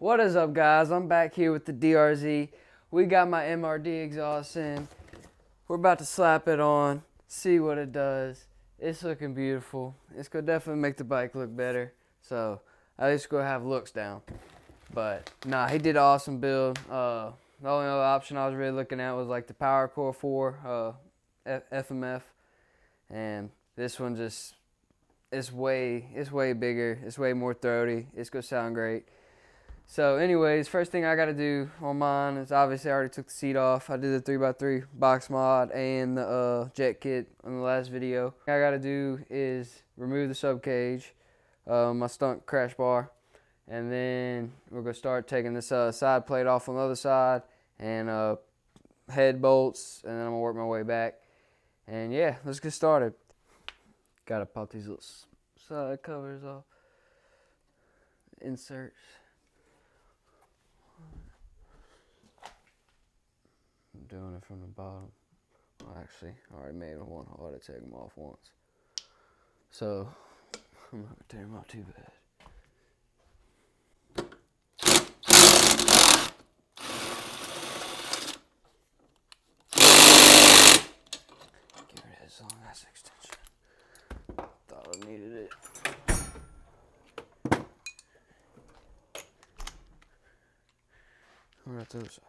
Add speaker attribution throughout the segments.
Speaker 1: What is up, guys? I'm back here with the DRZ. We got my MRD exhaust in. We're about to slap it on, see what it does. It's looking beautiful. It's gonna definitely make the bike look better. So at least go have looks down. But nah, he did an awesome build. The only other option I was really looking at was like the Power Core 4 FMF, and this one just it's way bigger. It's way more throaty. It's gonna sound great. So anyways, first thing I got to do on mine is obviously I already took the seat off. I did the 3x3 box mod and the jet kit on the last video. What I got to do is remove the sub cage, my stunt crash bar, and then we're going to start taking this side plate off on the other side and head bolts, and then I'm going to work my way back. And yeah, let's get started. Got to pop these little side covers off, inserts. Doing it from the bottom. Well, actually, I already made one. I ought to take them off once. So, I'm not going to tear them off too bad. Get rid of this long ass extension. Thought I needed it. I'm going to throw this socket.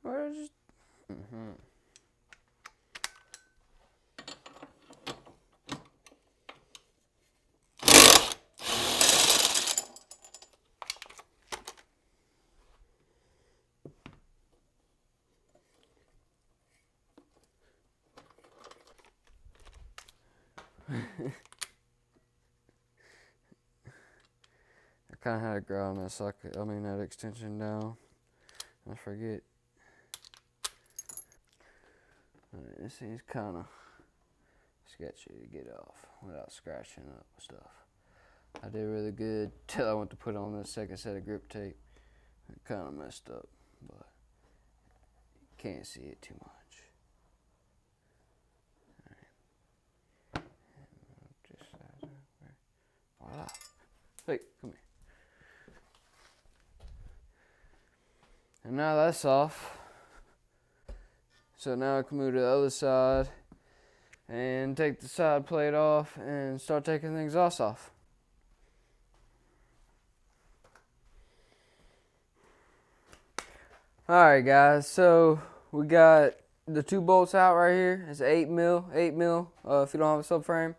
Speaker 1: Or just I kind of had to ground that socket, that extension down. I forget. This thing's kind of sketchy to get off without scratching up stuff. I did really good till I went to put on the second set of grip tape. It kind of messed up, but you can't see it too much. Voila. Hey, come here. And now that's off. So now I can move to the other side and take the side plate off and start taking the exhaust off. Alright guys, so we got the two bolts out right here. It's 8 mil if you don't have a subframe.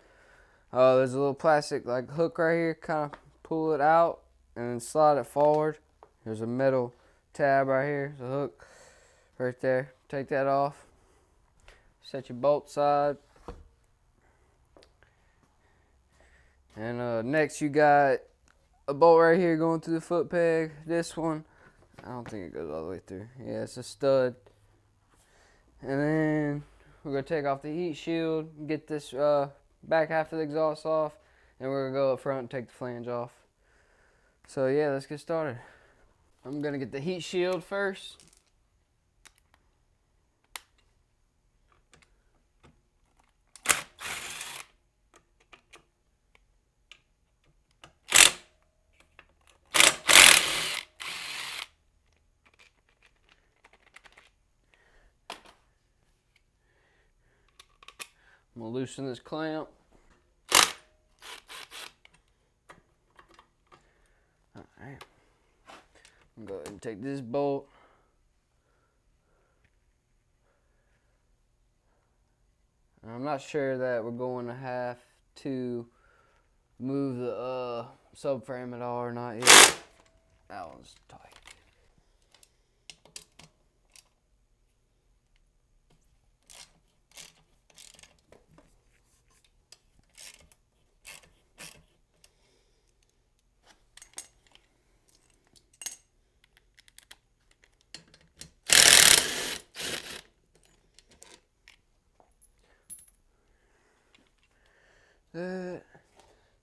Speaker 1: There's a little plastic like hook right here, kind of pull it out and then slide it forward. There's a metal tab right here, there's a hook right there. Take that off. Set your bolt side. And next you got a bolt right here going through the foot peg. This one, I don't think it goes all the way through. Yeah, it's a stud. And then we're going to take off the heat shield, get this back half of the exhaust off, and we're going to go up front and take the flange off. So yeah, let's get started. I'm going to get the heat shield first. I'm going to loosen this clamp. Alright. I'm going to go ahead and take this bolt. I'm not sure that we're going to have to move the subframe at all or not yet. That one's tight.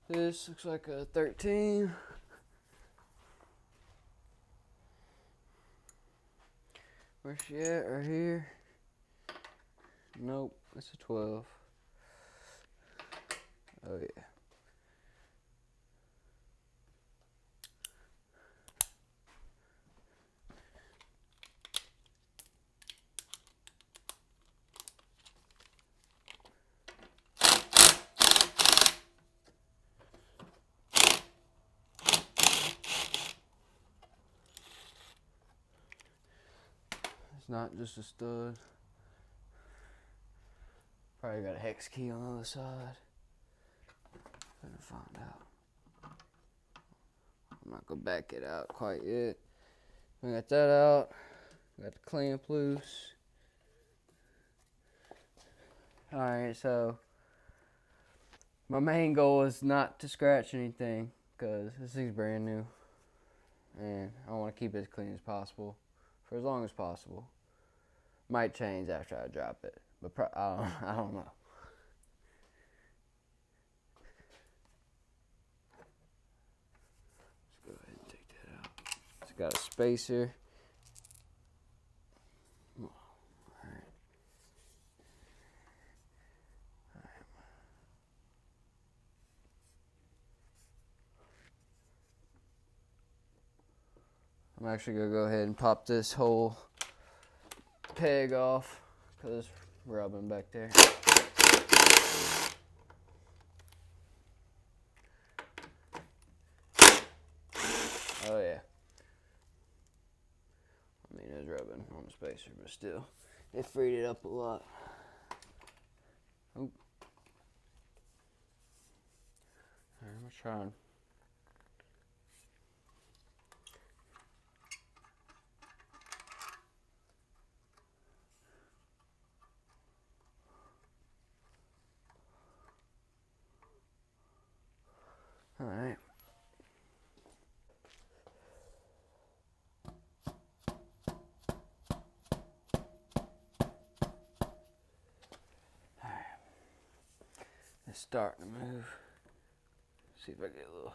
Speaker 1: This looks like a 13. Where's she at? Right here. Nope, it's a 12. Oh yeah. not just a stud. Probably got a hex key on the other side. Gonna find out. I'm not gonna back it out quite yet. We got that out. Got the clamp loose. Alright, so my main goal is not to scratch anything because this thing's brand new. And I want to keep it as clean as possible for as long as possible. Might change after I drop it, but I don't know. Let's go ahead and take that out. It's got a spacer. I'm actually going to go ahead and pop this whole peg off because it's rubbing back there. Oh yeah. I mean, it was rubbing on the spacer, but still, it freed it up a lot. Oop. Alright, I'm going to try and Alright. It's starting to move. See if I get a little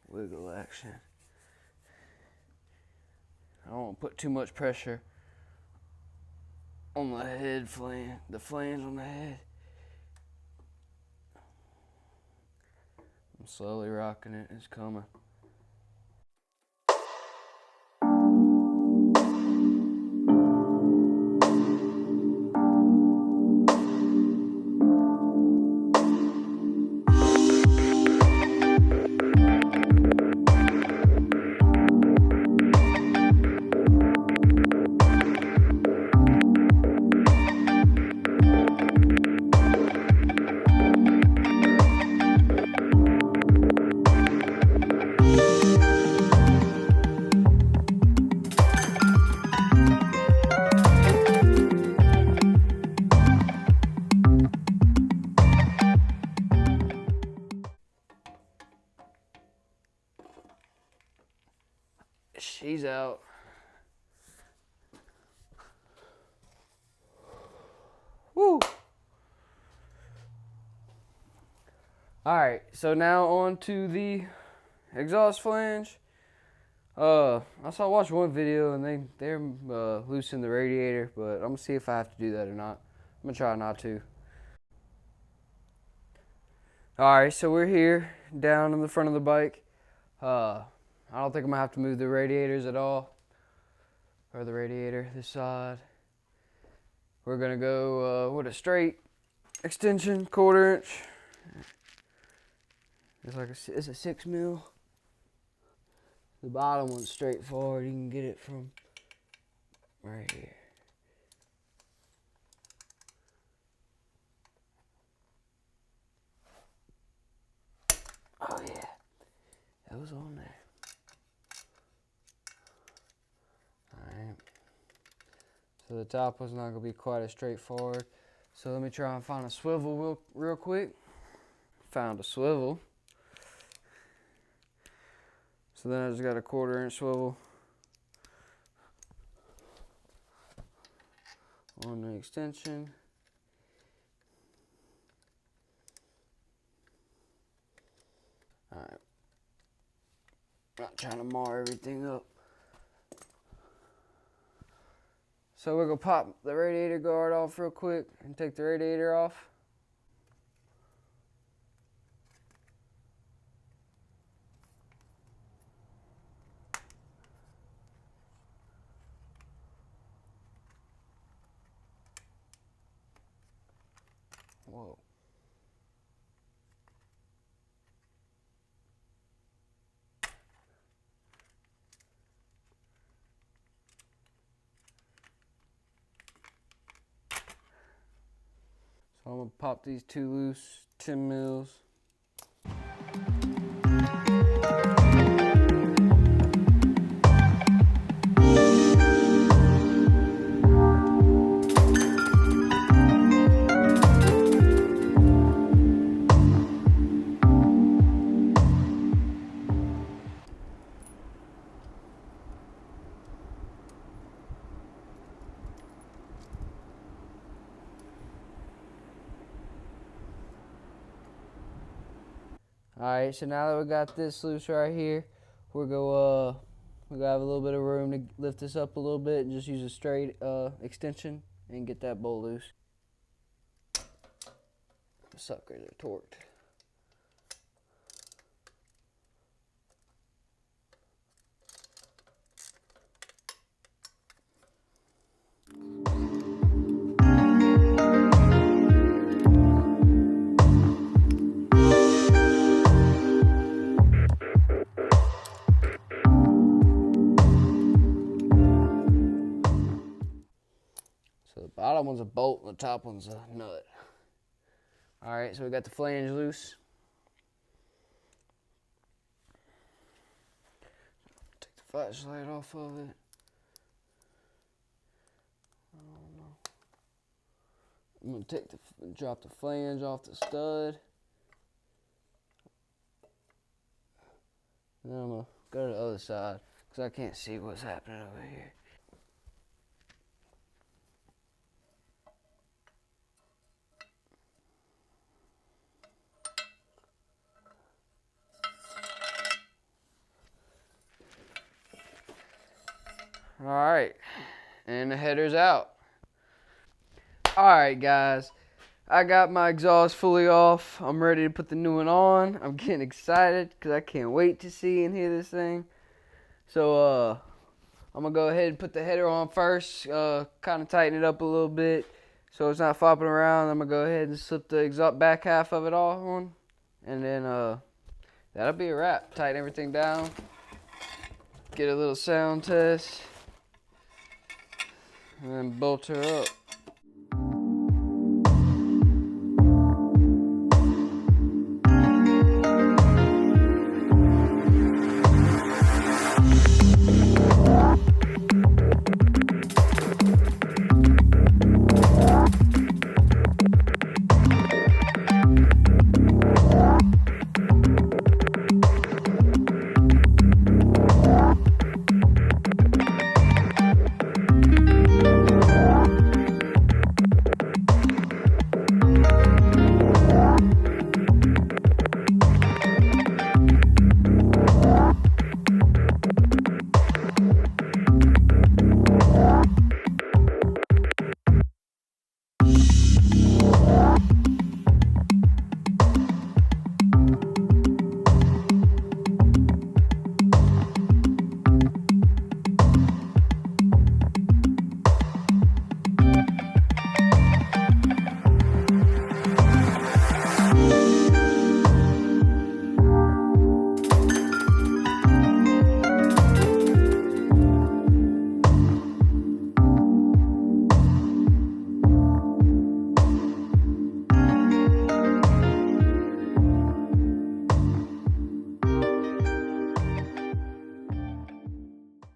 Speaker 1: wiggle action. I don't want to put too much pressure on the head flange, the flange on the head. I'm slowly rocking it. It's coming. She's out. Woo! Alright, so now on to the exhaust flange. I watched one video and they're loosening the radiator, but I'm gonna see if I have to do that or not. I'm gonna try not to. Alright, so we're here down in the front of the bike. I don't think I'm gonna have to move the radiators at all, or the radiator this side. We're gonna go with a straight extension, 1/4 inch. It's a 6 mil. The bottom one's straightforward. You can get it from right here. Oh yeah, that was on there. Alright. So the top was not gonna be quite as straightforward. So let me try and find a swivel real quick. Found a swivel. So then I just got a 1/4 inch swivel on the extension. Alright. Not trying to mar everything up. So we're gonna pop the radiator guard off real quick and take the radiator off. Whoa. So I'm gonna pop these two loose 10 mils. Alright, so now that we got this loose right here, we're gonna have a little bit of room to lift this up a little bit and just use a straight extension and get that bolt loose. The suckers are torqued. So the bottom one's a bolt and the top one's a nut. Alright, so we got the flange loose. Take the flashlight off of it. I'm gonna drop the flange off the stud. And then I'm gonna go to the other side because I can't see what's happening over here. Alright, and the header's out. Alright guys, I got my exhaust fully off. I'm ready to put the new one on. I'm getting excited because I can't wait to see and hear this thing. So I'm gonna go ahead and put the header on first, kind of tighten it up a little bit so it's not flopping around. I'm gonna go ahead and slip the exhaust back half of it all on, and then that'll be a wrap. Tighten everything down, get a little sound test, and then bolt her up.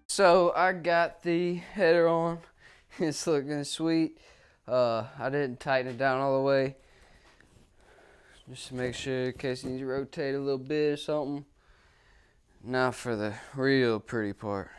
Speaker 1: So I got the header on. It's looking sweet. I didn't tighten it down all the way, just to make sure in case you need to rotate a little bit or something. Now for the real pretty part.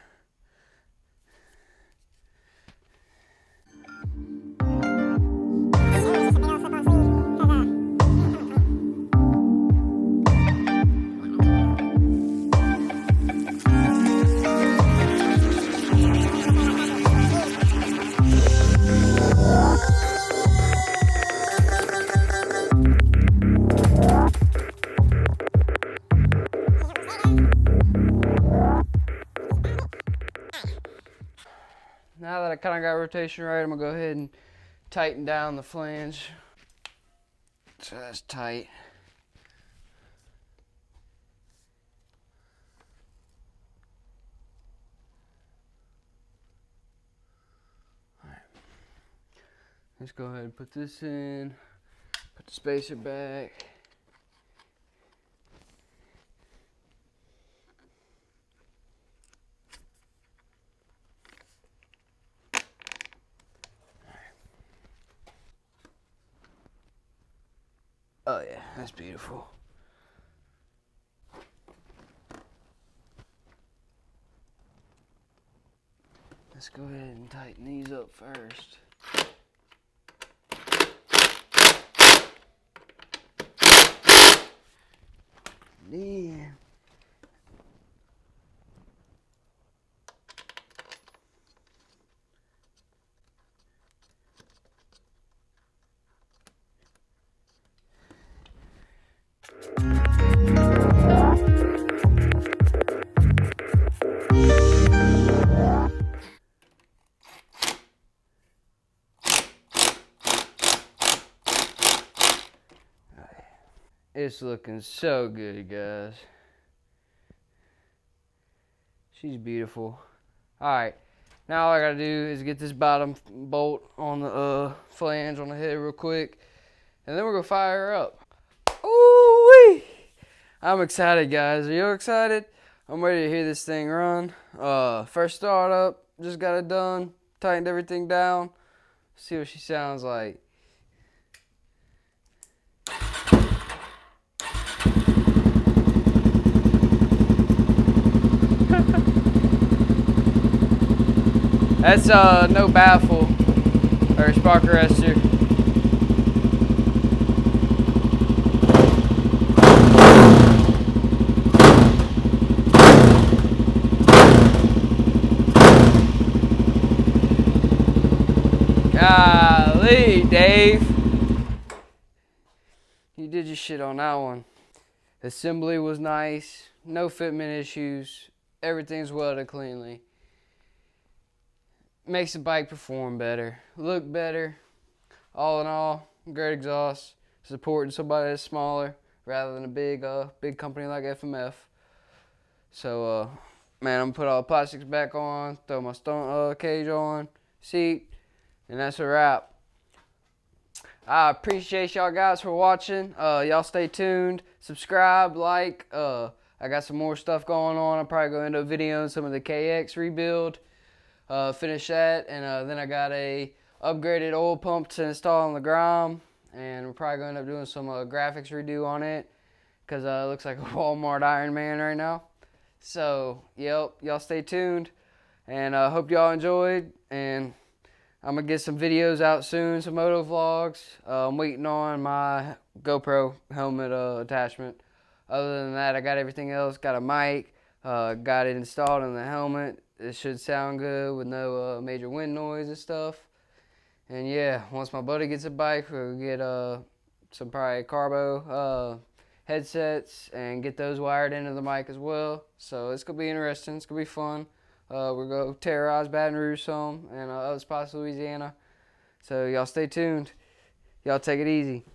Speaker 1: Now that I kind of got rotation right, I'm going to go ahead and tighten down the flange. So that's tight. All right. Let's go ahead and put this in. Put the spacer back. Oh yeah, that's beautiful. Let's go ahead and tighten these up first. Then it's looking so good, guys. She's beautiful. Alright, now all I gotta do is get this bottom bolt on the flange on the head real quick, and then we're gonna fire her up. Ooh-wee! I'm excited, guys. Are you excited? I'm ready to hear this thing run. First start up, just got it done, tightened everything down. See what she sounds like. That's no baffle or spark arrestor. Golly, Dave. You did your shit on that one. Assembly was nice, no fitment issues, everything's welded cleanly. Makes the bike perform better, look better. All in all, great exhaust, supporting somebody that's smaller rather than a big company like FMF. So, man, I'm gonna put all the plastics back on, throw my stone cage on, seat, and that's a wrap. I appreciate y'all guys for watching. Y'all stay tuned, subscribe, like. I got some more stuff going on. I'm probably gonna end up videoing some of the KX rebuild. Finish that, and then I got a upgraded oil pump to install on the Grom, and we're probably going to end up doing some graphics redo on it, because it looks like a Walmart Iron Man right now. So, yep, y'all stay tuned, and I hope y'all enjoyed, and I'm going to get some videos out soon, some moto vlogs. I'm waiting on my GoPro helmet attachment. Other than that, I got everything else, got a mic, got it installed in the helmet. It should sound good with no major wind noise and stuff. And yeah, once my buddy gets a bike, we'll get some probably carbo headsets and get those wired into the mic as well. So it's going to be interesting. It's going to be fun. We're going to terrorize Baton Rouge some and other spots in Louisiana. So y'all stay tuned. Y'all take it easy.